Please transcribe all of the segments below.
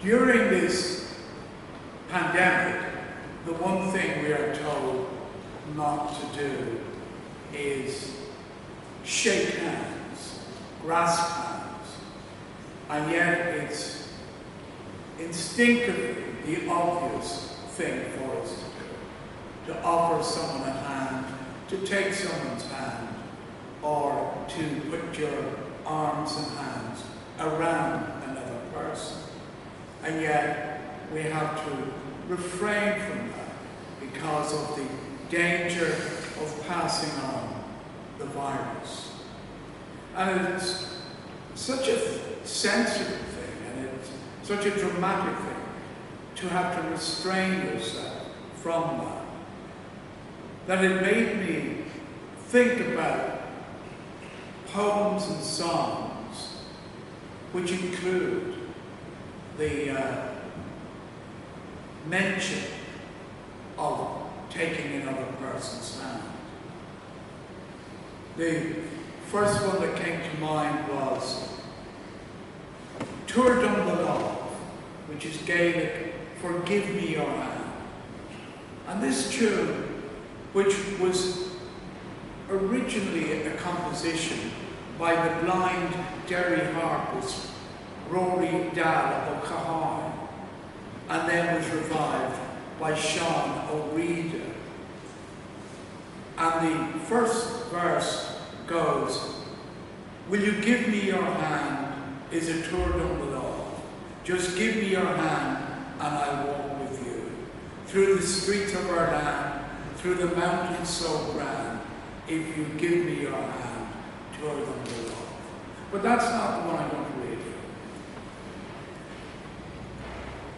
During this pandemic, the one thing we are told not to do is shake hands, grasp hands, and yet it's instinctively the obvious thing for us to do, to offer someone a hand, to take someone's hand, or to put your arms and hands around another person. And yet we have to refrain from that because of the danger of passing on the virus. And it's such a sensitive thing, and it's such a dramatic thing to have to restrain yourself from that it made me think about poems and songs which include the mention of taking another person's hand. The first one that came to mind was Tuair Dom the Love, which is Gaelic for "Give me your hand." And this tune, which was originally a composition by the blind Derry harpist Rory Dall O'Cahan, and then was revived by Sean O'Reilly. And the first verse goes, "Will you give me your hand is a Tuair Dom the Love. Just give me your hand and I'll walk with you. Through the streets of our land, through the mountains so grand, if you give me your hand, Tuair Dom the Love." But that's not the one I'm going to read you.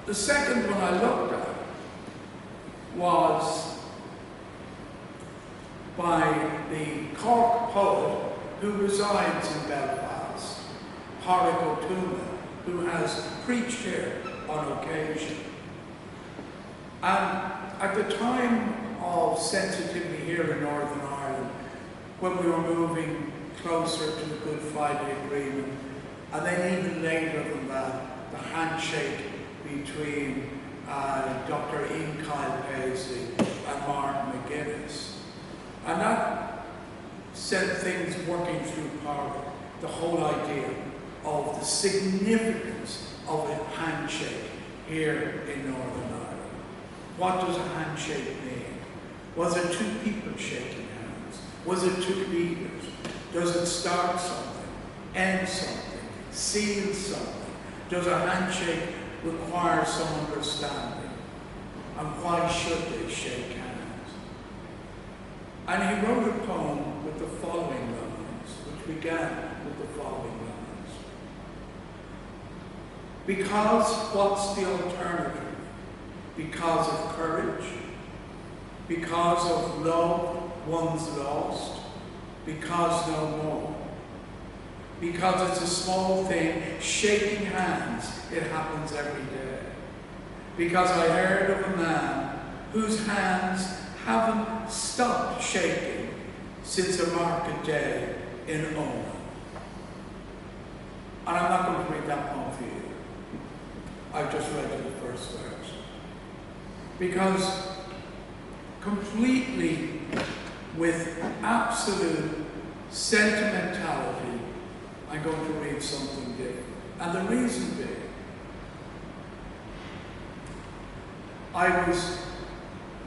The second one I looked at was by the Cork poet who resides in Belfast, Pádraig Ó Tuama, who has preached here on occasion. And at the time of sensitivity here in Northern Ireland, when we were moving closer to the Good Friday Agreement, and then even later than that, the handshake between Dr. Ian Kyle Paisley and Martin McGuinness. And that set things working through Pádraig, the whole idea of the significance of a handshake here in Northern Ireland. What does a handshake mean? Was it two people shaking hands? Was it two leaders? Does it start something, end something, seal something? Does a handshake require some understanding? And why should they shake hands? And he wrote a poem with the following lines, which began with the following lines. Because what's the alternative? Because of courage? Because of love one's lost? Because no more? Because it's a small thing, shaking hands, it happens every day. Because I heard of a man whose hands haven't stopped shaking since a market day in Omagh. And I'm not going to read that poem for you. I've just read you the first verse. Because completely with absolute sentimentality, I'm going to read something different. And the reason being, I was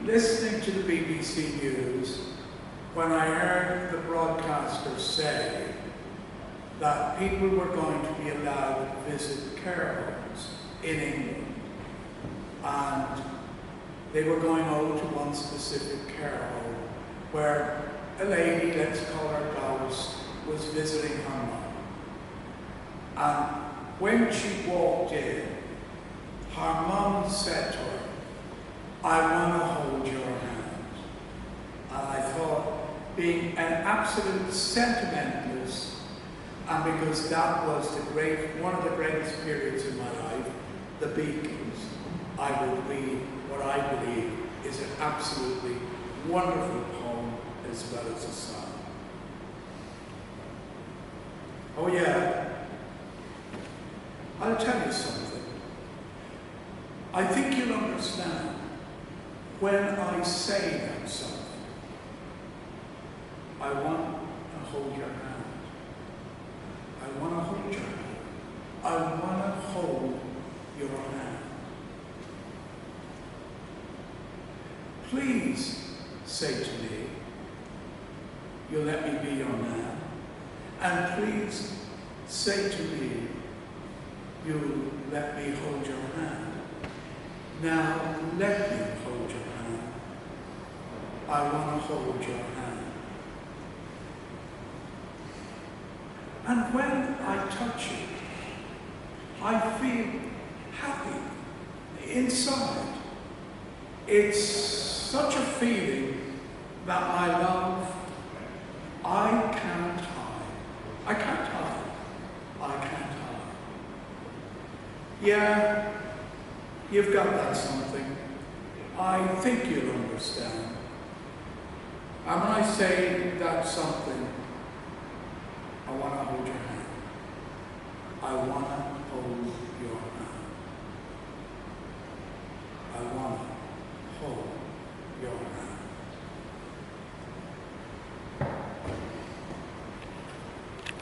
listening to the BBC News when I heard the broadcaster say that people were going to be allowed to visit care homes in England. And they were going over to one specific care home where a lady, let's call her Doris, was visiting her mum. And when she walked in, her mum said to her, "I want to hold your hand." And I thought, being an absolute sentimentalist, and because that was one of the greatest periods in my life, the Beatles, I would read what I believe is an absolutely wonderful poem as well as a song. Oh yeah, I'll tell you something. I think you'll understand when I say that something. I want to hold your hand. I want to hold your hand. I want to hold your hand. Please say to me, you'll let me be your man. And please say to me, you'll let me hold your hand. Now let me hold your hand. I want to hold your hand. And when I touch you, I feel happy inside. It's such a feeling that my love, I can't hide. I can't hide. I can't hide. Yeah, you've got that something. I think you'll understand. And when I say that something,